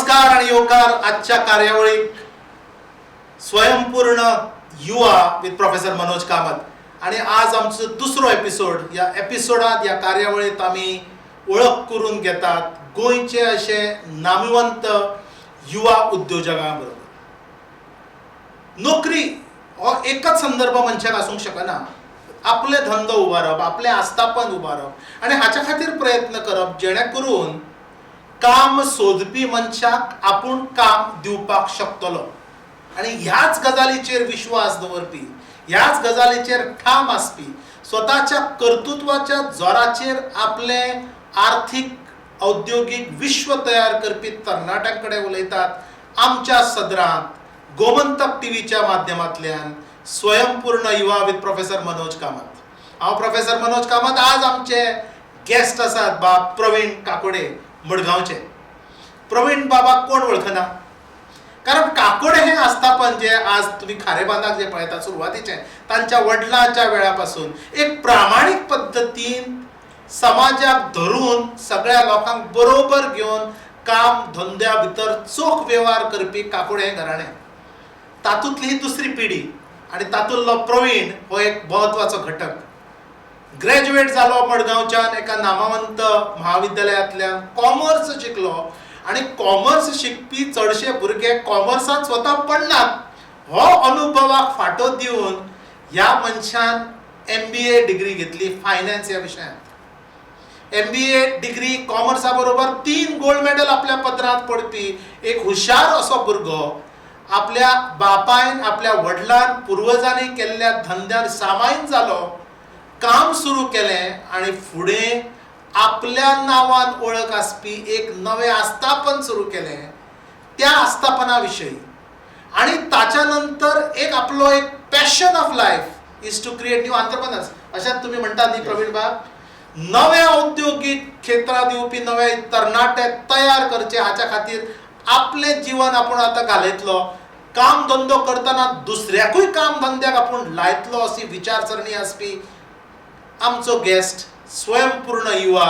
नमस्कार आणि योगकार आजच्या कार्यावळीक स्वयंपूर्ण युवा विथ प्रोफेसर मनोज कामत आणि आज आमचो दुसरो एपिसोड. या एपिसोडात या कार्यावळीत आम्ही ओळख करून घेतात गोंयचे असे नामवंत युवा उद्योजकां बरोबर. नोकरी हो एकच संदर्भ मनशाक आसूंक शकना. आपले धंदो उबारप, आपले आस्थापन उबारप आणि हाच्या खातीर प्रयत्न करप जेणे करून काम सोदपी मनशाक आपूण काम दिवपाक शकतलो आणि ह्याच गजालीचेर विश्वास दवरपी, ह्याच गजालीचेर ठाम आसपी, स्वताच्या कर्तृत्वाच्या जोराचेर आपले आर्थीक औद्योगिक विश्व तयार करपी तरणाट्यांकडे उलयतात आमच्या सदरांत गोमंतक टीव्हीच्या माध्यमांतल्यान स्वयंपूर्ण युवा विथ प्रोफेसर मनोज कामत. हांव प्रोफेसर मनोज कामत. आज आमचे गेस्ट आसात बाब प्रवीण काकोडे मडगांवचे. प्रवीण बाबाक कोण वळखना, कारण काकोडे हे आस्थापन जे आज तुम्ही खारेबांदाक जे पळयता सुरवातीचे तांच्या वडिलांच्या वेळापासून एक प्रामाणीक पद्धतीन समाजाक धरून सगळ्या लोकांक बरोबर घेवन काम धंद्या भितर चोख व्यवहार करपी काकोडे घराणें. तातूंतली ही दुसरी पिढी आणि तातूंतलो प्रवीण हो एक म्हत्वाचो घटक. ग्रॅज्युएट जालो मडगांवच्यान एका नामवंत महाविद्यालयांतल्यान, कॉमर्स शिकलो आणि कॉमर्स शिकपी चडशे भुरगे कॉमर्सांत स्वता पडनात. हो अनुभवाक फाटो दिवन ह्या मनशान MBA डिग्री घेतली फायनान्स ह्या विशयांत. MBA डिग्री कॉमर्सा बरोबर 3 गोल्ड मेडल आपल्या पदरांत पडपी एक हुशार असो भुरगो आपल्या बापायन, आपल्या वडिलांन, पुर्वजांनी केल्ल्या धंद्यान सामायिक जालो, काम सुरू केलें आणि फुडें आपल्या नांवान ओळख आसपी एक नवें आस्थापन सुरू केलें. त्या आस्थापना विशयी आणि ताच्या नंतर एक आपलो एक passion of life is to create new entrepreneurs. अशात तुम्ही म्हणटा न्ही प्रवीण बाब, नवे औद्योगिक क्षेत्रात येवपी नवे तरणाटे तयार करचे हाच्या खातीर आपले जीवन आपूण आतां घालयतलो. काम धंदो करतना दुसऱ्याकूय काम धंद्याक आपूण लायतलो अशी विचारसरणी आसपी आमचो गेस्ट स्वयंपूर्ण युवा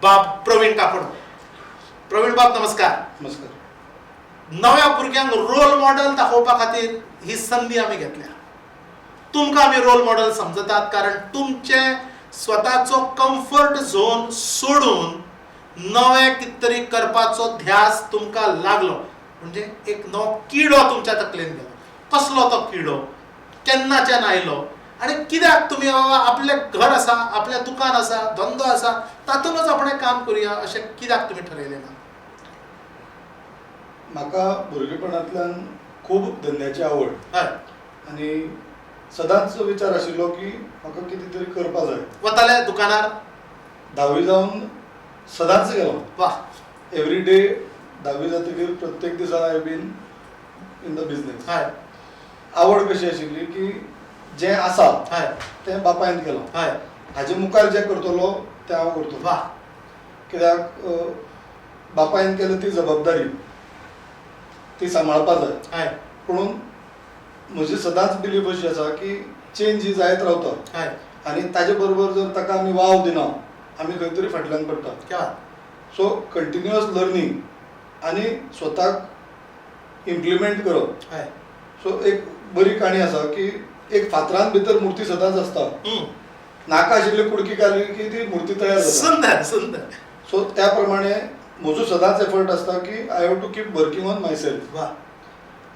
बाब प्रवीण काकोडे. प्रवीण बाब नमस्कार. नमस्कार. नव्या भुरग्यांक रोल मॉडेल दाखोवपा खातीर ही संदी आमी घेतल्या. तुमकां आमी रोल मॉडेल समजतात कारण तुमचे स्वताचो कम्फर्ट झोन सोडून नवे कितें तरी करपाचो ध्यास तुमकां लागलो. म्हणजे एक नवो किडो तुमच्या तकलेन गेलो. कसलो तो किडो, केन्नाच्यान आयलो आणि कित्याक तुमी आपले घर आसा, आपलें दुकान आसा, धंदो आसा, तातूंतच आपणें काम करुया अशें कित्याक तुमी ठरयलें ना? म्हाका भुरगेपणांतल्यान खूब धंद्याची आवड हय आनी सदांच विचार आशिल्लो की म्हाका कितें तरी करपा जाय. वताले दुकानार? 10वी जावन सदांच गेलो. वाह. एवरी डे 10वी जातकीर प्रत्येक दिसा I been in the business. हय आवड कशी आशिल्ली की जें आसा हय तें बापायन केलो. हय हाजे मुखार जें करतलो तें हांव करतलो. वाह. कित्याक बापायन केली ती जबाबदारी ती सांबाळपा जाय. हय म्हणून म्हजी सदांच बिलीफ अशी आसा की चेंज ही जायत रावता हय आनी ताजे बरोबर जर ताका आमी वाव दिना आमी खंय तरी फाटल्यान पडटा. क्या सो कंटिन्युअस लर्निंग आनी स्वताक इम्प्लिमेंट करप. हय सो एक बरी काणी आसा की एक फातरान भितर मुर्ती सदांच आसता. नाका आशिल्ली कुडकी घाली की ती मुर्ती तयार जाता. सुंदर सुंदर. सो त्या प्रमाणे म्हजो सदांच एफर्ट आसता की I have to keep working on myself. वाह.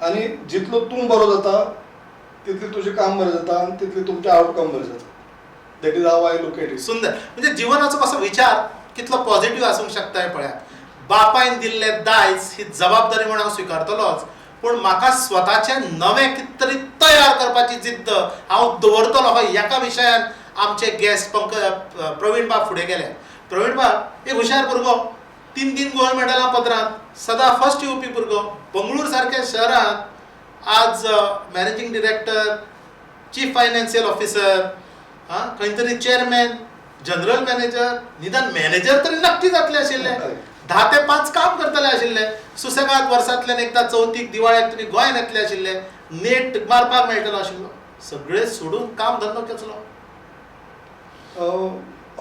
आनी जितलो तूं बरो जाता तितलें तुजें काम बरें जाता आनी तितलें तुमचें आउटकम बरें जाता. That is how I look at it. सुंदर. म्हणजे जिवनाचो कसो विचार कितलो पॉझिटिव्ह आसूंक शकता हे पळया. बापायन दिल्ले दायज ही जबाबदारी म्हणून हांव स्विकारतलोच, पूण म्हाका स्वताचें नवें कितें तरी तयार करपाची जिद्द हांव दवरतलो. हो एका विशयान आमचे गेस्ट प्रवीण बाब फुडें गेले. प्रवीण बाब एक हुशार भुरगो, 3 गोल्ड मेडलां पदरांत, सदां फर्स्ट येवपी भुरगो, बंगळूर सारक्या शहरांत आज managing director, chief financial officer, खंय तरी चेअरमॅन, जनरल मॅनेजर, निदान मॅनेजर तरी नक्की जातले आशिल्ले. 10 ते 5 काम करतले आशिल्ले. सुसेगाद वर्सांतल्यान एकदां चवथीक दिवाळेक तुमी गोंयांत येतले आशिल्ले. नेट मारपाक मेळटलो आशिल्लो. सगळें सोडून काम धंदो केचलो.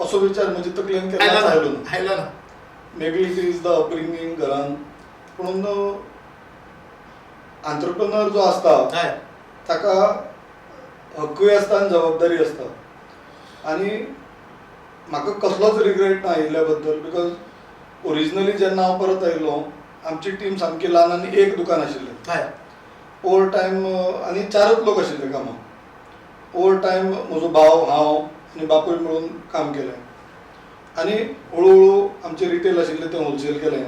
असो विचार म्हजे तकलेन केन्नाच आयलो ना. आयलो ना. May be it is the upbringing घरान. पूण आंतरप्रनर जो आसता ताका हक्कूय आसता आनी जबाबदारी आसता. आनी म्हाका कसलोच रिग्रेट ना येयल्ल्या बद्दल, बिकॉज ओरिजिनली जेन्ना हांव परत आयिल्लो आमची टीम सामकी ल्हान आनी एक दुकान आशिल्लें. ओवर टायम आनी 4च लोक आशिल्ले कामाक. ओवर टायम म्हजो भाव, हांव आनी बापूय मेळून काम केलें. आनी हळू आमचें रिटेल आशिल्लें तें होलसेल केलें.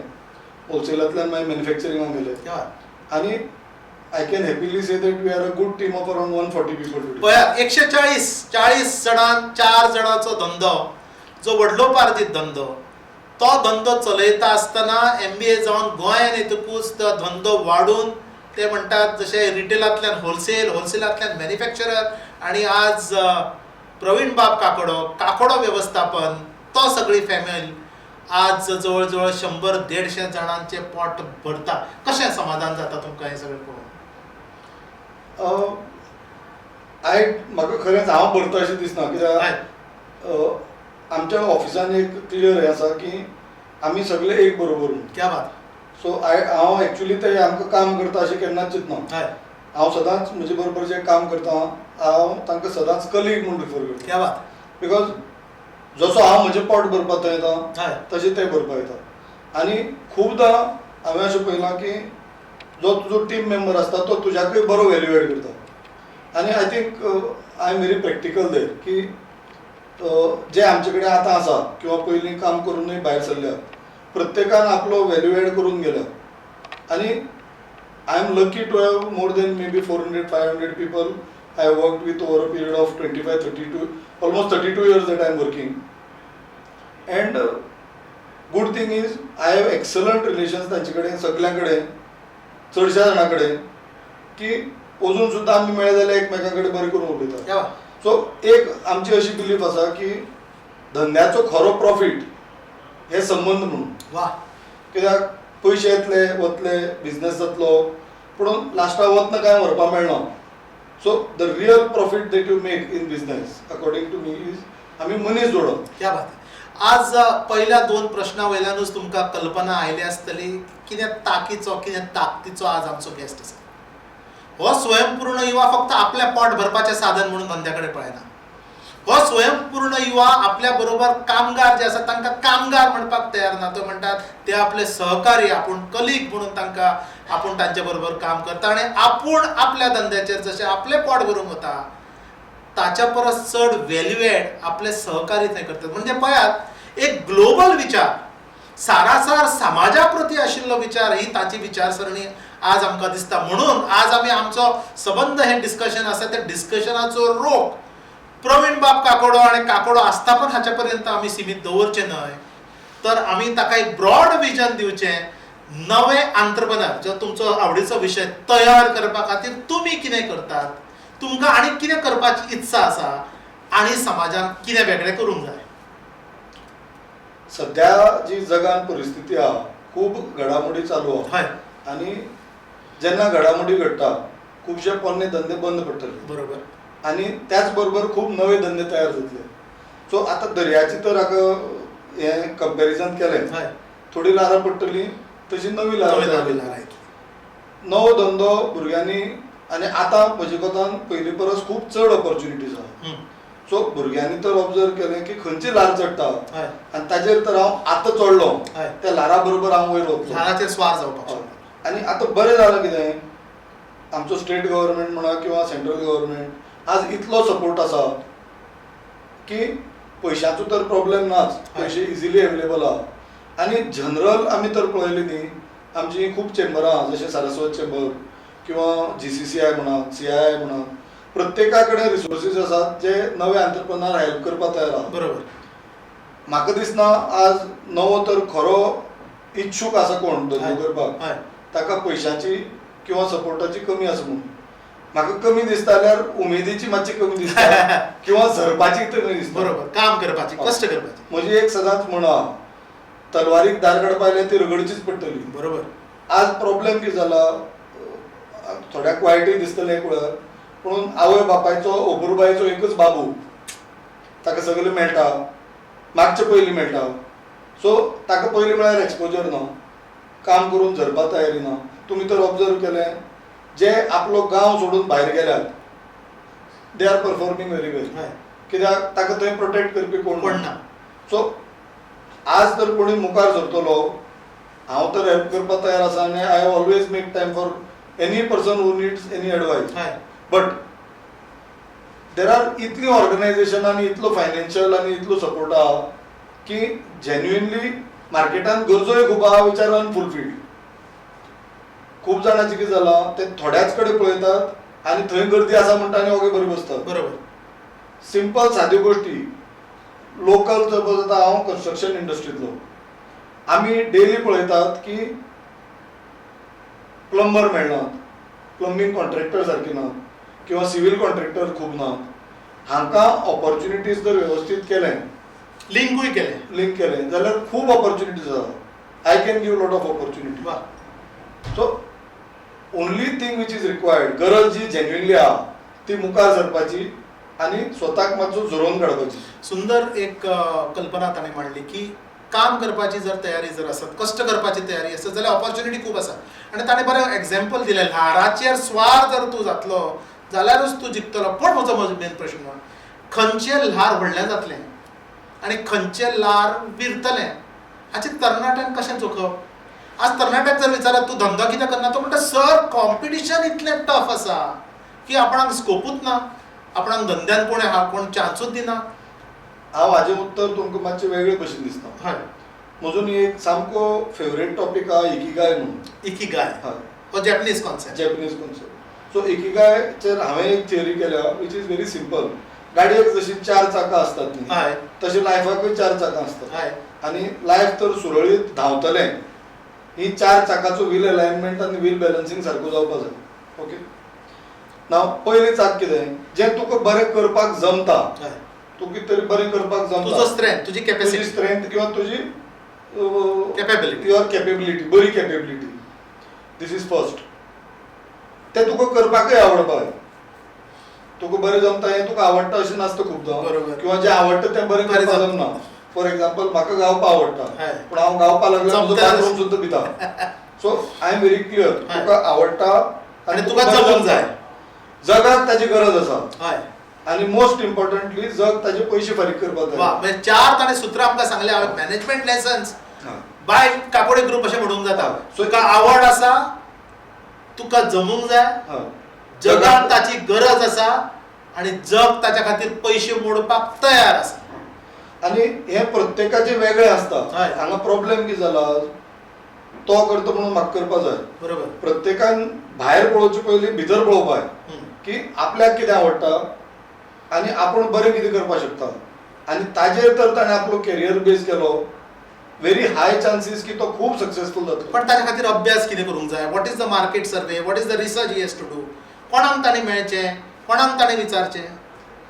होलसेलांतल्यान मागीर मॅन्युफॅक्चरिंगाक गेलें. आनी I can happily say that we are a good team of around 140 people today. पळयात 140 जणां 4 जणांचो धंदो, जो वडलोपार्जीत धंदो, तो धंदो चलयता आसतना MBA जावन गोंयांत येतकूच तो धंदो वाडून ते म्हणटात जशे रिटेलांतल्यान होलसेल, होलसेलांतल्यान मॅन्युफॅक्चरर आनी आज प्रवीण बाब काकोडो वेवस्थापन, तो सगळी फॅमिली आज जवळ जवळ 100-150 जाणांचे पोट भरता. कशें समाधान जाता तुमकां हें सगळें पळोवन? म्हाका खरेंच हांव भरता अशें दिसना, कित्याक आमच्या ऑफिसान एक क्लियर हें आसा की आमी सगळे एक बरोबर. क्या बात. सो हांव एक्चुली ते आमकां काम करता अशें केन्नाच चिंतना. हांव सदांच म्हजे बरोबर जें काम करता हांव तांकां सदांच कलीग म्हूण रिफर करता. क्या बात. बिकॉज जसो हांव म्हजें पोट भरपाक येता तशें ते भरपाक येता. आनी खुबदां हांवें अशें पळयलां की जो तुजो टीम मेंबर आसता तो तुज्याकूय बरो वॅल्यू एड करता. आनी I think I am very practical there की जे आमचे कडेन आतां आसा किंवा पयलीं काम करूनय भायर सरल्या, प्रत्येकान आपलो वॅल्यू एड करून गेल्या. आनी I am lucky to have more than maybe 400-500 people I worked with over a period of 25-32 almost 32 years that I am working. And good thing is I have excellent relations तांचे कडेन, सगळ्यां कडेन, चडशा जाणां कडेन, की अजून सुद्दां आमी मेळ्ळे जाल्यार एकमेकां कडेन बरें करून उलयता. सो एक आमची अशी बिलीफ आसा की धंद्याचो खरो प्रॉफीट हे संबंध म्हणून. कित्याक पयशे येतले वतले, बिझनेस जातलो, पूण लास्टाक वतना कांय व्हरपाक मेळना. So the real profit that you make in business according to me is आमी मनीस जोडप. क्या बात. आज पहिल्या 2 प्रश्ना वयल्यानूच तुमकां कल्पना आयली आसतली कितें ताकीचो, कितें ताकतीचो आज आमचो गेस्ट आसा. हो स्वयंपूर्ण युवा फक्त आपल्या पोट भरपाचें साधन म्हणून धंद्याकडे पळयना. हो स्वयंपूर्ण युवा आपल्या बरोबर कामगार जे आसा तांकां कामगार म्हणपाक तयार ना. तो म्हणटात ते आपले सहकारी, आपूण कलीग म्हणून तांकां आपूण तांचे बरोबर काम करता. आनी आपूण आपल्या धंद्याचेर जशें आपलें पोट भरूंक वता ताच्या परस चड वॅल्यू एड आपले सहकारी थंय करतात. म्हणजे पळयात एक ग्लोबल विचार, सारासार समाजा प्रती आशिल्लो विचार, ही ताची विचारसरणी आज आमकां दिसता. म्हणून आज आमी आमचो सबंद हें डिस्कशन आसा ते डिस्कशनाचो रोख प्रवीण बाब काकोडो आनी काकोडो आस्थापन हाचे पर्यंत आमी सीमीत दवरचें न्हय, तर आमी ताका एक ब्रॉड विजन दिवचें. नवे आंत्रप्रनर, जो तुमचो आवडीचो विशय, तयार करपा खातीर तुमी कितें करतात, तुमकां आनी कितें करपाची इत्सा आसा आनी समाजान कितें वेगळें करूंक जाय. सध्या जी जगान परिस्थिती आहा, खूब घडामोडी चालू आहा. आनी जेन्ना घडामोडी घडटा खुबशे पोरणे धंदे बंद पडटले. बरोबर. आनी त्याच बरोबर खूब नवे धंदे तयार जातले. सो आतां दर्याची तर हाका हें कंपॅरिजन केलें, थोडी लारां पडटली तशी नवी लारां. नवो धंदो भुरग्यांनी, आनी आतां म्हजे कोतान पयलीं परस खूब चड ऑपॉर्च्युनिटीज आहा. सो भुरग्यांनी तर ऑब्जर्व केलें की खंयची लार चडटा आनी ताजेर तर हांव आतां चडलो, त्या लारा बरोबर हांव वयर वतलो, लाराचेर स्वार जावपाक. आनी आतां बरें जालां कितें, आमचो स्टेट गव्हर्मेंट म्हणा किंवा सेंट्रल गव्हर्मेंट आज इतलो सपोर्ट आसा की पयशांचो तर प्रॉब्लेम नाच, पयशे इजिली एवेलेबल आहा. आनी जनरल आमी तर पळयली न्ही, आमची खूब चेंबरां आहा, जशें सारस्वत चेंबर किंवा GCCI म्हणा, CII म्हणा, प्रत्येका कडेन रिसोर्सीस आसात जे नवे आंतरप्रनर हेल्प करपाक तयार आहा. बरोबर. म्हाका दिसना आज नवो तर खरो इच्छूक आसा कोण धंदो करपाक, ताका पयशांची किंवा सपोर्टाची कमी आसा म्हणून. म्हाका कमी दिसता जाल्यार उमेदीची मातशी कमी दिसता किंवा झरपाची कमी दिसता. बरोबर. काम करपाची, कश्ट करपाची. म्हजी एक सदांच म्हण आहा, तलवारीक धार काडपा आयल्यार ती रगडचीच पडटली. बरोबर. आज प्रॉब्लेम कितें जाला, थोड्याक वायटूय दिसतलें एक वेळार, पूण आवय बापायचो ओबुरबायचो एकच बाबू, ताका सगळें मेळटा, मागचे पयलीं मेळटा. सो ताका पयलीं म्हळ्यार एक्सपोजर ना. काम करून झरपा तयारी ना. तुम्ही तर ऑब्झर्व केलें जे आपलो गांव सोडून भायर गेल्यात दे आर परफॉर्मिंग व्हेरी वेल. कित्याक ताका थंय प्रोटेक्ट करपी कोण ना. सो आज तर कोणी मुखार सरतलो हांव तर हेल्प करपाक तयार आसा आनी I always make time for any person who needs any advice. But there are इतली ऑर्गनायझेशन आनी इतलो फायनान्शियल आनी इतलो सपोर्ट आहा की जेन्युइनली मार्केटान गरजोय खूब आहा विच आर अनफुलफिल्ड. खूब जाणांचे कितें जालां ते थोड्याच कडेन पळयतात आनी थंय गर्दी आसा म्हणटा आनी ओगे बरी बसतात. बरोबर. सिंपल साद्यो गोश्टी लोकल सपोज आतां हांव कन्स्ट्रक्शन इंडस्ट्रींतलो आमी डेली पळयतात की प्लंबर मेळनात, प्लंबींग कॉन्ट्रॅक्टर सारके नात किंवा सिव्हिल कॉन्ट्रॅक्टर खूब नात. हांकां ऑपॉर्च्युनिटीज जर वेवस्थीत केलें लिंक केलें जाल्यार खूब ऑपॉर्च्युनिटीज आसा. I can give lot of opportunity. So only thing which is required गरज जी जेन्युइनली आहा ती मुखार सरपाची आनी स्वताक मातसो झरोवन काडपाची. सुंदर एक कल्पना ताणें मांडली की काम करपाची जर तयारी जर आसत, कश्ट करपाची तयारी आसत जाल्यार ऑपॉर्च्युनिटी खूब आसा. आनी ताणें बरें एग्जाम्पल दिलें, ल्हाराचेर स्वार जर तूं जातलो जाल्यारूच तूं जिखतलो. पूण म्हजो मेन प्रश्न खंयचें ल्हार व्हडलें जातलें आनी खंयचें ल्हार विरतलें हाचें तरणाट्यान कशें जोखप. आज तरणाट्याक जर विचारत तूं धंदो कित्याक करना तो म्हणटा सर कॉम्पिटिशन इतलें टफ आसा की आपणाक स्कोपूच ना, आपणाक धंद्यान कोण आहा कोण चान्सूच दिना. हांव हाजें उत्तर तुमकां मातशें वेगळे भशेन दिसता. हय. म्हजो न्ही एक सामको फेवरेट टॉपीक आहा इकिगाय म्हणून. इकिगाय हय. हो Japanese concept. Japanese concept. So इकिगायचेर हांवें एक थियरी केल्या विच इज व्हेरी सिंपल. गाडयेक जशी 4 चाकां असतात न्ही तशें लायफाकूय 4 चाकां असतात आनी लायफ तर सुरळीत धांवतलें ही 4 चाकाचो व्हील अलायनमेंट आनी व्हील बॅलन्सिंग सारको जावपाक जाय. ओके. नाव पयलीं चाक कितें जें तुका बरें करपाक जमता, तूं कितें तरी बरें करपाक जमता, तुजो स्ट्रेंथ, तुजी कॅपॅसिटी, स्ट्रेंथ किंवा तुजी कॅपेबिलिटी, युअर कॅपेबिलिटी, बरी कॅपेबिलिटी. This is first. तें तुका करपाकय आवडपाक जाय. तुका बरें जमता हें तुका आवडटा अशें नासता खूबदां किंवा जें आवडटा तें बरें करपाक जमना. फॉर एक्झाम्पल म्हाका गावपाक आवडटा पूण हांव गावपाक लागल्यार म्हजो बाथरूम सुद्दां भिता. So I am very clear तुका आवडटा आनी तुका जमूंक जाय. जगाक ताची गरज आसा. हय. आनी मोस्ट इम्पॉर्टंटली जग ताजे पयशे फारीक करपाक जाय. म्हणजे 4 ताणें सुत्रां आमकां सांगल्या management lessons by Kakode Group अशें म्हणूंक जाता. तुका आवड आसा, तुका जमूंक जाय, जगाक ताची गरज आसा आनी जग ताच्या खातीर पयशे मोडपाक तयार आसा. आनी हें प्रत्येकाचें वेगळें आसता. हांगा प्रॉब्लेम कितें जाला तो करता म्हणून म्हाका करपाक जाय. बरोबर. प्रत्येकान भायर पळोवचे पयलीं भितर पळोवपाक की आपल्याक कितें आवडटा आनी आपूण बरें कितें करपाक शकता. आनी ताजेर तर ताणें आपलो कॅरियर बेस केलो व्हेरी हाय चान्सीस की तो खूब सक्सेसफूल जातलो. पण ताच्या खातीर अभ्यास कितें करूंक जाय, what is the market survey, what is the research he has to do, कोणाक ताणें मेळचें, कोणाक ताणें विचारचें.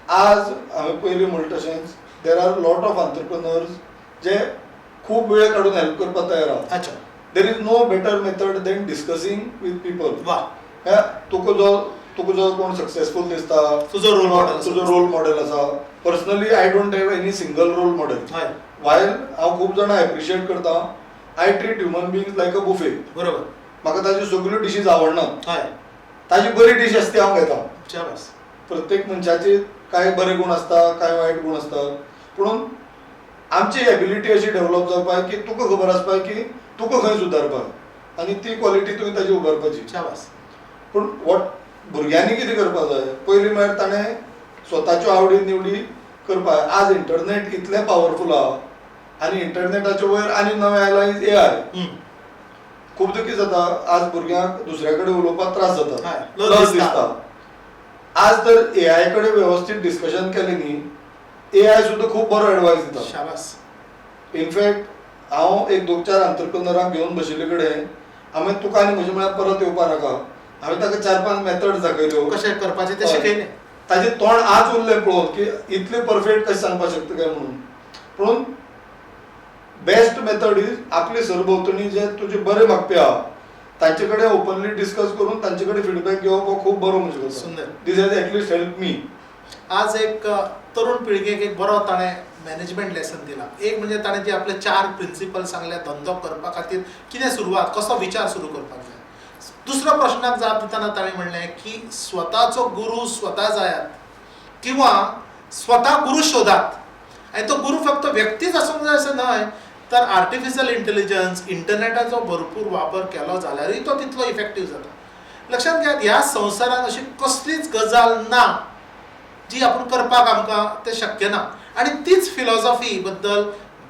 आज हांवें पयलीं म्हणलें तशेंच there are lot of entrepreneurs जे खूब वेळ काडून हेल्प करपाक तयार आहा. अच्छा. There is no better method than discussing with people. वाह. तुका जो कोण सक्सेसफूल दिसता तुजो रोल मॉडेल आसा. Personally I don't have any single role model. वायल हांव खूब जाणां एप्रिशिएट करता. I treat human beings like a buffet. बरोबर. म्हाका ताज्यो सगळ्यो डिशीज आवडनात. हय. ताजी बरी डिश आसता ती हांव घेता. शाबास. प्रत्येक मनशाचे कांय बरे गुण आसता, कांय वायट गुण आसता. पूण आमची एबिलिटी अशी डेव्हलप जावपाक की तुका खबर आसपाक की तुका खंय सुदारपाक आनी ती क्वॉलिटी तुवें ताजी उबारपाची. शाबास. पूण भुरग्यांनी कितें करपाक जाय पयलीं म्हळ्यार ताणें स्वताच्यो आवडी निवडी करपाक. आज इंटरनेट इतलें पावरफूल आहा आनी इंटरनेटाच्या वयर आनी नवें आयलां इज AI. खूबदां कितें जाता आज भुरग्यांक दुसऱ्या कडेन उलोवपाक त्रास जाता, लज दिसता. आज तर AI कडेन वेवस्थीत डिस्कशन केलें न्ही AI सुद्दां खूब बरो एडवायस दिता. शाबास. इनफॅक्ट हांव एक 2-4 एंटरप्रेन्योरांक घेवन बशिल्ले कडेन हांवें तुका आनी म्हजे म्हळ्यार परत येवपा नाका. हांवें ताका 4-5 मेथड्स दाखयल्यो कशें करपाचें तें शिकयलें. ताजें तोंड आज उरलें पळोवन की इतलें परफेक्ट कशें सांगपाक शकता काय म्हणून. पूण बेस्ट मेथड इज आपली सरभोंवतणी जे तुजे बरे मागपी आहा तांचे कडेन ओपनली डिस्कस करून तांचे कडेन फीडबॅक घेवप हो खूब बरो म्हणजे सुंदर. दीस हॅज एटलीस्ट हेल्प मी. आज एक तरुण पिळगेक एक बरो ताणें मॅनेजमेंट लेसन दिला. एक म्हणजे ताणें जे आपले 4 प्रिंसिपल सांगले धंदो करपा खातीर कितें सुरवात कसो विचार सुरू करपाक जाय. दुसऱ्या प्रश्नाक जाप दितना ताणें म्हणलें की स्वताचो गुरू स्वता जायात किंवा स्वता गुरू शोधात. आनी तो गुरू फक्त व्यक्तीच आसूंक जाय असं न्हय, तर आर्टिफिशियल इंटेलिजन्स इंटरनेटाचो भरपूर वापर केलो जाल्यारूय तो तितलो इफेक्टीव जाता. लक्षात घेयात, ह्या संवसारांत अशी कसलीच गजाल ना जी आपूण करपाक आमकां तें शक्य ना. आनी तीच फिलॉसॉफी बद्दल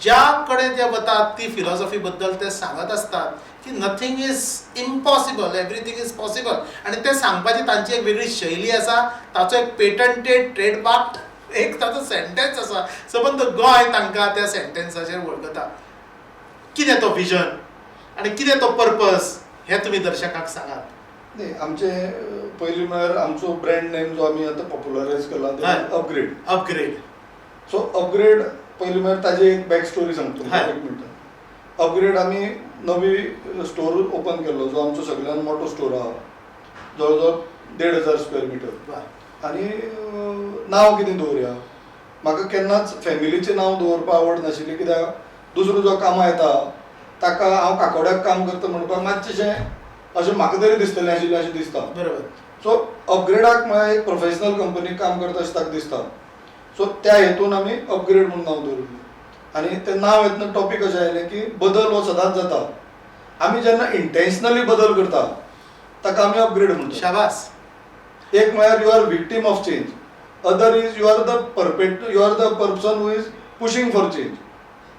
ज्या कडेन ते वतात ती फिलॉसॉफी बद्दल ते सांगत असतात की nothing is impossible, everything is possible. आनी ते सांगपाची तांची एक वेगळी शैली आसा, ताचो एक पेटंटेड ट्रेडमार्क एक ताचो सेंटेन्स आसा. सबंद गोंय तांकां त्या सेंटेन्साचेर वळखता. कितें तो विजन आनी कितें तो पर्पज हें तुमी दर्शकांक सांगात. नाही, आमचे पयलीं म्हळ्यार आमचो ब्रँड नेम जो आमी आतां पॉप्युलरायज केला तो अपग्रेड. अपग्रेड. सो अपग्रेड पयलीं म्हळ्यार ताजी एक बॅक स्टोरी सांगतो. एक मिनट. अपग्रेड आमी नवी स्टोर ओपन केल्लो जो आमचो सगळ्यान मोठो स्टोर आहा, जवळ जवळ 1,500 स्क्वेअर मिटर. आनी नांव कितें दवरया, म्हाका केन्नाच फॅमिलीचें नांव दवरपाक आवड नाशिल्लें. कित्याक दुसरो जो कामां येता ताका हांव काकोड्याक काम करता म्हणपाक मातशें अशें म्हाका तरी दिसतलें आशिल्लें अशें दिसता. बरोबर. सो अपग्रेडाक म्हळ्यार एक प्रोफेशनल कंपनीक काम करता अशें ताका दिसता. सो त्या हेतून आमी अपग्रेड म्हणून नांव दवरलें. आनी तें नांव येतना टॉपीक अशें आयलें की बदल हो सदांच जाता. आमी जेन्ना इंटेन्शनली बदल करता ताका आमी अपग्रेड म्हणटा. शाबास. एक म्हळ्यार you are victim of change, other is you are the person who is pushing for change.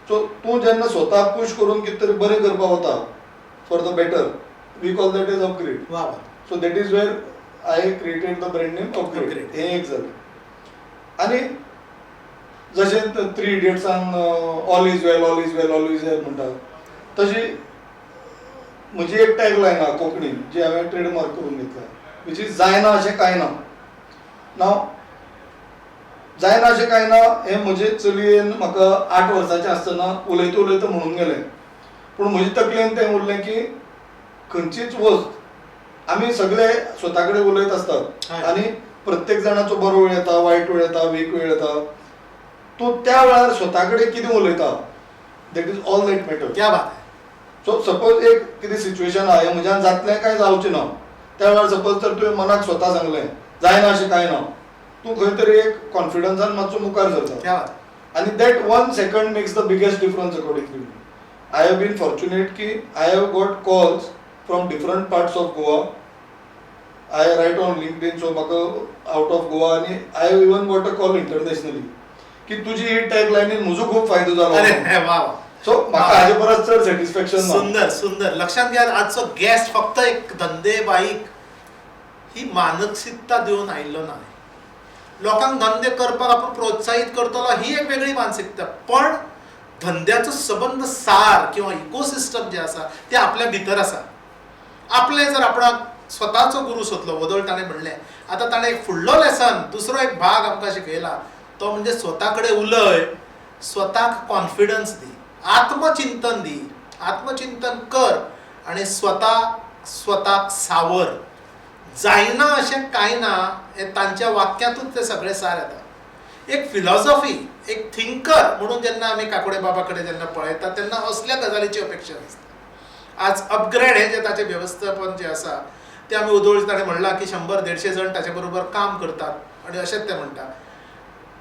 So तूं जेन्ना स्वता पुश करून कितें तरी बरें करपाक वता for the better, we call that is upgrade. So that is where I created the brand name upgrade. हें एक जालें. आनी जशें 3 इडियट्सान all is well all is well all is well म्हणटा तशी म्हजी एक टॅगलायन आहा कोंकणीन जी हांवें ट्रेडमार्क करून घेतला, विच इज जायना अशें कांय ना. नाव जायना अशें कांय ना हें म्हजे चलयेन म्हाका 8 वर्साचें आसतना उलयता उलयता म्हणून गेलें. पूण म्हजे तकलेन तें उरलें की खंयचीच वस्त आमी सगळे स्वता कडेन उलयत आसतात आनी प्रत्येक जाणाचो बरो वेळ येता, वायट वेळ येता, वीक वेळ येता. तूं त्या वेळार स्वता कडेन कितें उलयता that is all that matter. क्या बात. सो सपोज एक कितें सिच्युएशन आहा, हें म्हज्यान जातलें काय जावचें ना, त्या वेळार सपोज तर तुवें मनाक स्वता सांगलें जायना अशें कांय ना, तूं खंय तरी एक कॉन्फिडन्सान मातसो मुखार सरता. आनी that 1 second makes the biggest difference according to me. I have been fortunate की I have got calls from different parts of Goa. I write on LinkedIn, so म्हाका आउट ऑफ गोवा, आनी I have even got a call internationally की तुजी ही टॅगलायनीन म्हजो खूब फायदो जालो. So म्हाका हाजे परस चड सॅटिस्फॅक्शन ना. सुंदर सुंदर. लक्षात घ्या, आजचो गेस्ट फक्त एक धंदेबाईक ही मानसिकता दिवन आयिल्लो ना. लोकांक धंदे करपाक आपूण प्रोत्साहीत करतलो ही एक वेगळी मानसिकता, पण धंद्याचो सबंद सार किंवा इकोसिस्टम जे आसा ते आपल्या भितर आसा. आपले जर आपणाक स्वताचो गुरू सोदलो, वदळ ताणें म्हणलें. आतां ताणें एक फुडलो लेसन, दुसरो एक भाग आमकां शिकयला, तो म्हणजे स्वता कडेन उलय, स्वताक कॉन्फिडन्स दी, आत्मचिंतन दी, आत्मचिंतन कर आनी स्वताक सावर. जायना अशें कांय ना हें तांच्या वाक्यांतूच तें सगळें सार येता. एक फिलॉसॉफी, एक थिंकर म्हणून जेन्ना आमी काकोडे बाबा कडेन जेन्ना पळयता तेन्ना असल्या गजालीची अपेक्षा दिसता. आज अपग्रेड हें जें ताचें वेवस्थापन जें आसा तें आमी उदोळ ताणें म्हणलां की 100-150 जण ताचे बरोबर काम करतात आनी अशेंच तें म्हणटा.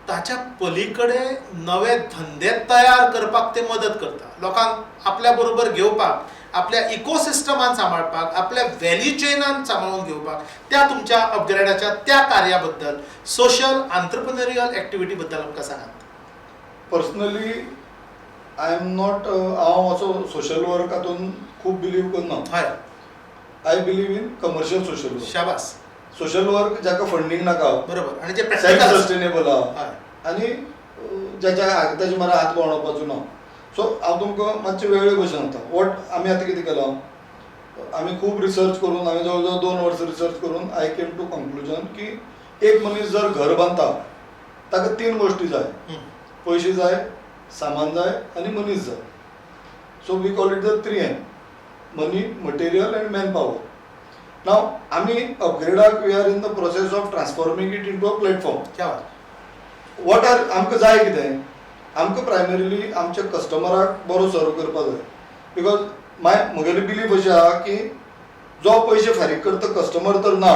ताच्या पलीकडे नवे धंदे तयार करपाक ते मदत करता, लोकांक आपल्या बरोबर घेवपाक, आपल्या इकोसिस्टमान सांबाळपाक, आपल्या व्हॅल्यू चेनान सांबाळून घेवपाक. त्या तुमच्या अपग्रेडाच्या त्या कार्या बद्दल, सोशल एंटरप्रेन्युरियल एक्टिविटी बद्दल आमकां सांगात. पर्सनली आय एम नॉट, हांव असो सोशल वर्क हातून खूब बिलीव करना. हय. I believe in commercial social work. शाबास. सोशल वर्क जाका फंडींग नाका, बरोबर, आनी जे सेल्फ प्रॅक्टिकल सस्टेनेबल आहा आनी ताचे मरा हात बावणोवपाचो ना. सो हांव तुमकां मातशें वेगळे भशेन सांगता. वॉट आमी आतां कितें केलां, आमी खूब रिसर्च करून, हांवें जवळ जवळ 2 वर्सां रिसर्च करून आय केम टू कंक्लुजन की एक मनीस जर घर बांदता ताका 3 गोश्टी जाय. पयशे जाय, सामान जाय आनी मनीस जाय. So we call it the 3M: money, material and man power. Now आमी अपग्रेडाक we are in the process of transforming it into a platform. What are आमकां जाय कितें आमकां प्रायमरीली आमच्या कस्टमराक बरो सर्व करपाक जाय बिकॉज म्हगेली बिलीफ अशी आहा की जो पयशे फारीक करता कस्टमर तर ना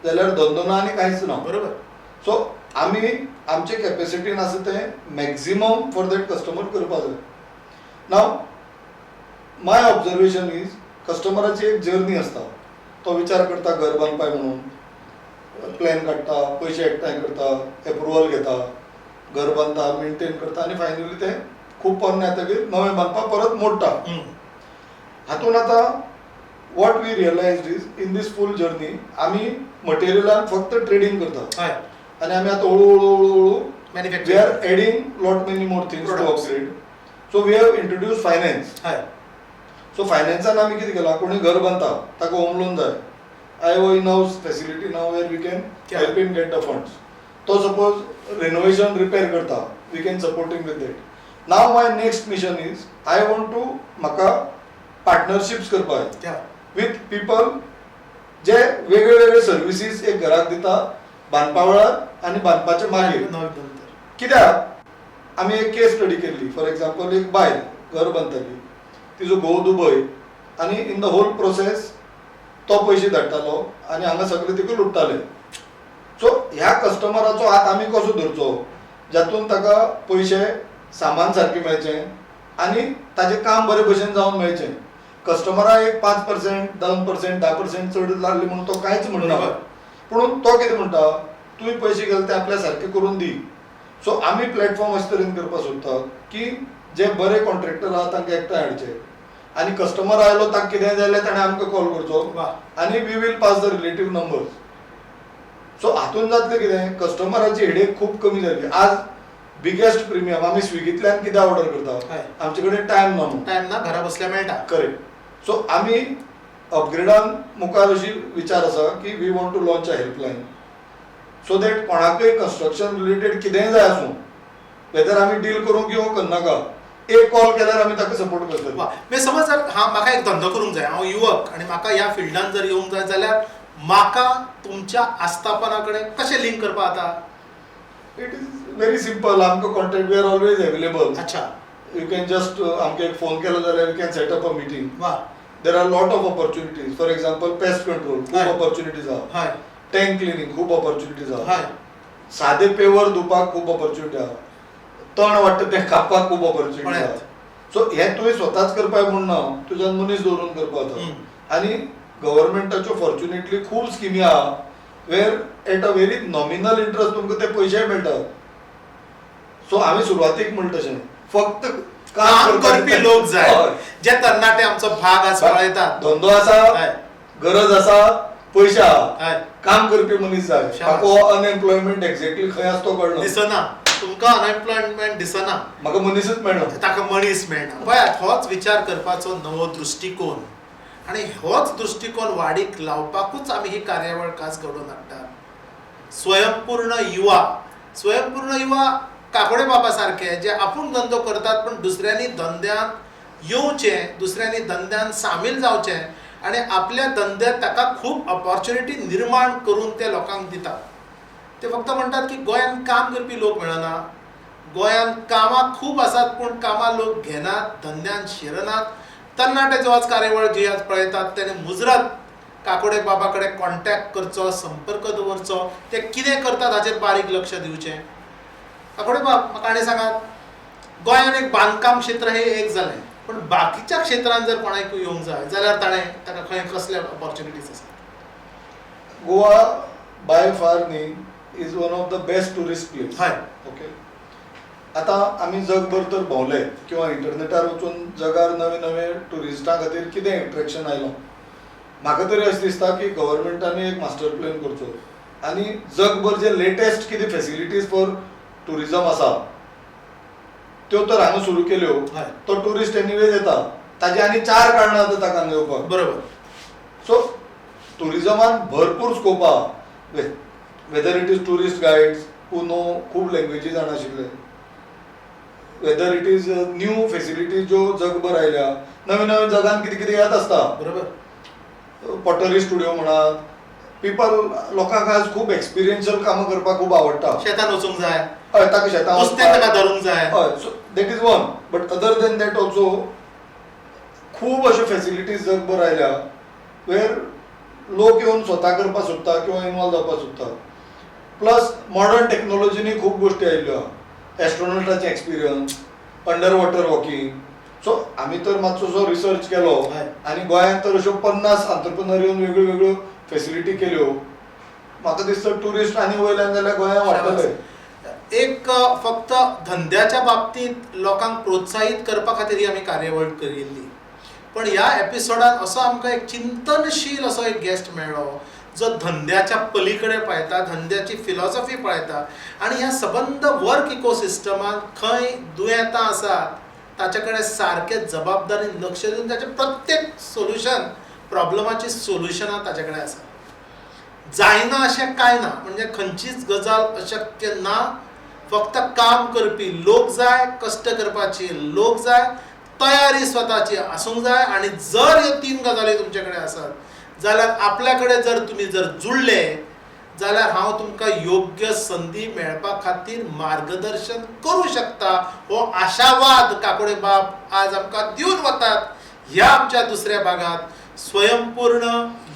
जाल्यार धंदो ना आनी कांयच ना बरोबर. सो आमी आमचे कॅपेसिटीन आसा तें मॅक्झिमम फॉर दॅट कस्टमर करपाक जाय. नाव माय ऑब्जर्वेशन इज कस्टमराची एक जर्नी आसता. तो विचार करता घर बांदपाय म्हणून प्लॅन काडटा पयशे एकठांय करता एप्रुवल घेता घर बांदता मेंटेन करता आनी फायनली ते खूब पोरणे येतकीर नवें बांदपाक परत मोडटा. हातून आतां what we realized is in this full journey आमी मटेरियलान फक्त ट्रेडिंग करता आनी आमी आतां हळू we are adding lot many more things to upgrade. So we have introduce finance. सो फायनान्सान आमी कितें केलां कोणी घर बांदता ताका होम लोन जाय I have in house facility now where we can help him get the funds. तो सपोज रेनोवेशन रिपेर करता we can support him with that. नाव my next mission is I want to म्हाका partnerships करपाक जाय with people जे वेगळे वेगळे services एक घराक दिता बांदपा वेळार आनी बांदपाचे मागीर. कित्याक आमी एक केस स्टडी केल्ली फॉर एक्झाम्पल एक बायल घर बांदताली तिजो घोव दुबय आनी इन द होल प्रोसेस तो पयशे धाडटालो आनी हांगा सगळे तिका लुटताले. सो ह्या कस्टमराचो हात आमी कसो धरचो जातून ताका पयशे सामान सारकें मेळचें आनी ताजें काम बरे भशेन जावन मेळचें. कस्टमराक एक 5%, 10%, 10% चड लागले म्हणून तो कांयच म्हणना पूण तो कितें म्हणटा तुवें पयशे घाल ते आपल्या सारके करून दी. सो आमी प्लॅटफॉर्म अशे तरेन करपाक सोदतात की जे बरे कॉन्ट्रॅक्टर आहा तांकां एकठांय हाडचे आनी कस्टमर आयलो ताका कितें जाल्यार ताणें आमकां कॉल करचो आनी we will pass the relative numbers. So हातून जातलें कितें कस्टमराची हेडेक खूब कमी जाली. आज बिगेस्ट प्रिमियम आमी स्विगींतल्यान कितें ऑर्डर करता आमचे कडेन टायम ना घरा बसल्या मेळटा. करेक्ट. सो आमी अपग्रेडान मुखार अशी विचार आसा की we want to launch a helpline so that कोणाकय कन्स्ट्रक्शन रिलेटेड कितेंय जाय आसूं वेदर आमी डील करूंक किंवा करनाका एक कॉल केल्यार आमी ताका सपोर्ट करतात. म्हणजे समज जर म्हाका एक धंदो करूंक जाय हांव युवक आनी म्हाका ह्या फिल्डान जर येवंक जाय जाल्यार म्हाका तुमच्या आस्थापना कडेन कशें लिंक करपाक जाता? It is very simple. आमकां contact we are always available. अच्छा. यू कॅन जस्ट आमकां एक फोन केलो जाल्यार we can set up a meeting. There are lot of opportunities. For example pest control खूब ऑपॉर्च्युनिटीज आहा. टँक क्लिनिंग खूब opportunities आहा. सादे पेवर धुवपाक खूब ऑपॉर्च्युनिटी आहा. तण वाडटा तें कापपाक खूब ऑपॉर्च्युनिटी आहा. सो हें तुवें स्वताच करपाक म्हूण ना तुज्यान मनीस दवरून करपाक जाता. आनी गव्हर्मेंटाच्यो फॉर्च्युनेटली खूब स्किमी आहा where at a very nominal interest तुमकां ते पयशे मेळटात. सो आमी सुरवातीक म्हणटा तशें फक्त काम करपी लोक जाय जे तरणाटे आमचो भाग आज पळयतात. धंदो आसा गरज आसा पयशे आहा काम करपी मनीस जाय. म्हाका अनएम्प्लॉयमेंट एक्झॅक्टली खंय आसा तो कळना. दिसना तुमकां अनएम्प्लॉयमेंट दिसना म्हाका मनीसच मेळना ताका मनीस मेळना. पळयात होच विचार करपाचो नवो दृश्टिकोन आनी होच दृश्टिकोन वाडीक लावपाकूच आमी ही कार्यावळ खास घडोवन हाडटात. स्वयंपूर्ण युवा काकोडे बाबा सारखे जे आपूण धंदो करतात पण दुसऱ्यांनी धंद्यात येवचें दुसऱ्यांनी धंद्यान सामील जावचें आनी आपल्या धंद्यात ताका खूब ऑपॉर्च्युनिटी निर्माण करून ते लोकांक दितात. ते फक्त म्हणटात की गोंयांत काम करपी लोक मेळना. गोंयांत कामां खूब आसात पूण कामां लोक घेनात धंद्यान शिरनात. तरणाटे जो आज कार्यावळ जी आज पळयतात तेणे मुजरत काकोडे बाबा कडेन कॉन्टॅक्ट करचो संपर्क दवरचो ते कितें करतात हाचेर बारीक लक्ष दिवचें. काकोडे बाब म्हाका आनी सांगात गोंयांत एक बांदकाम क्षेत्र हें एक जालें पण बाकीच्या क्षेत्रांत जर कोणाकूय येवंक जाय जाल्यार ताका खंय कसले ऑपॉर्च्युनिटीज आसात? गोवा बाय फार न्ही is one of the best tourist place. Okay. आतां आमी जगभर तर भोंवले किंवा इंटरनेटार वचून जगार नवे नवे टुरिस्टां खातीर कितें एट्रॅक्शन आयलां. म्हाका तरी अशें दिसता की गव्हर्मेंटांनी एक मास्टर प्लॅन करचो आनी जगभर जे लेटेस्ट कितें फॅसिलिटीज फॉर टुरिजम आसा त्यो तर हांगा सुरू केल्यो तो टुरिस्ट एनिवेज येता ताजे आनी 4 कारणां जाता ताका हांगा येवपाक. बरोबर. सो टुरिजमान भरपूर स्कोप आहा whether it is tourist guides who know खूब लँग्वेजीस जाणाशिल्ले whether it is new facilities ज्यो जगभर आयल्या नवीन नवीन जगान कितें कितें येत आसता. बरोबर. पॉटरी स्टुडिओ म्हणात पीपल लोकांक आज खूप एक्सपिरियन्शियल कामां करपाक खूप आवडटा. शेतान वचूंक जाय, हय ताका शेतां नुस्तें ताका धरूंक जाय. हय so that is one. But other than that also खूब अश्यो फॅसिलिटीज जगभर आयल्या वेर लोक येवन स्वता करपाक सोदता किंवा इन्वॉल्व जावपाक सोदता. प्लस मॉडर्न टॅक्नॉलॉजीनी खूब गोश्टी आयल्यो आहा. एस्ट्रोनॉटाचे experience, under water walking. So आमी तर मातसो जो रिसर्च केलो आनी गोंयांत तर अश्यो 50 आंतरप्रनर येवन वेगळ्यो वेगळ्यो फॅसिलिटी केल्यो. म्हाका दिसता टुरिस्ट आनी वयल्यान जाल्यार गोंयांत वाडटले. एक फक्त धंद्याच्या बाबतींत लोकांक प्रोत्साहीत करपा खातीर ही आमी कार्यावळ केल्ली. पण ह्या एपिसोडान असो आमकां एक चिंतनशील असो एक गेस्ट मेळ्ळो जो धंद्याच्या पलीकडे पळयता, धंद्याची फिलॉसॉफी पळयता आनी ह्या सबंद वर्क इकोसिस्टमान खंय दुयेंतां आसात ताचे कडेन सारके जबाबदारीन लक्ष दिवन ताचे प्रत्येक सोल्युशन, प्रॉब्लमाची सोल्युशनां ताचे कडेन आसा. जायना अशें कांय ना, म्हणजे खंयचीच गजाल अशक्य ना. फक्त काम करपी लोक जाय, कश्ट करपाची लोक जाय, तयारी स्वताची आसूंक जाय. आनी जर ह्यो 3 गजाली तुमचे कडेन आसात जाल्यार आपल्या कडेन जर तुमी जुळ्ळे जाल्यार हांव तुमकां योग्य संदी मेळपा खातीर मार्गदर्शन करूं शकता. हो आशावाद काकोडे बाब आज आमकां दिवन वतात ह्या आमच्या दुसऱ्या भागात स्वयंपूर्ण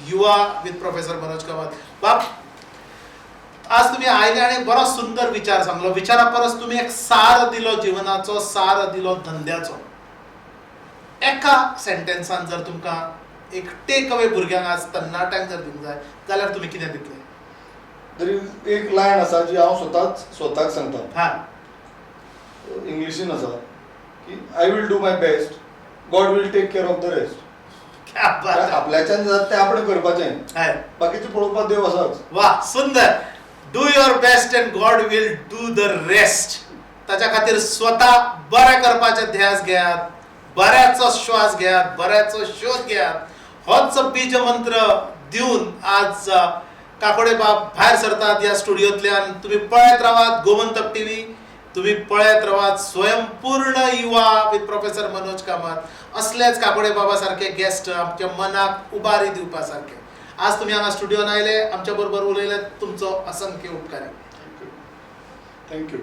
युवा विथ प्रोफेसर मनोज कामत. बाब, आज तुम्ही आयले आणि बरो सुंदर विचार सांगलो. विचारा परस तुम्ही एक सार दिलो जीवनाचो, सार दिलो धंद्याचो. एका सेंटेन्सान जर तुमकां एक टेक अवे भुरग्यांक आज तरणाट्यांक जर दिवंक जाय जाल्यार तुम्ही कितें दितले? तरी एक लायन आसा जी हांव स्वताक सांगता. हा, इंग्लिशीन आसा की I will do my best, God will take care of the rest. क्या बात आहे. आपल्याच्यान जाता तें आपण करपाचें, हय. बाकीचें पळोवपाक देव आसाच. वाह, सुंदर. Do your best and God will do the rest. ताच्या खातीर स्वता बरें करपाचें ध्यास घेयात, बऱ्याचो श्वास घेयात, बऱ्याचो शोध घेयात. होच बीज मंत्र दिवन आज काकोडे बाब भायर सरतात ह्या स्टुडिओंतल्यान. तुम्ही पळयत रावात गोमंतक टीव्ही, तुम्ही पळयत रावात स्वयंपूर्ण युवा विथ प्रोफेसर मनोज कामत. असलेच काकोडे बाबा सारखे गेस्ट आमच्या मनाक उबारी दिवपा सारखे. आज तुम्ही हांगा स्टुडिओन आयले, आमच्या बरोबर उलयले, तुमचो असंख्य उपकारी. थँक्यू.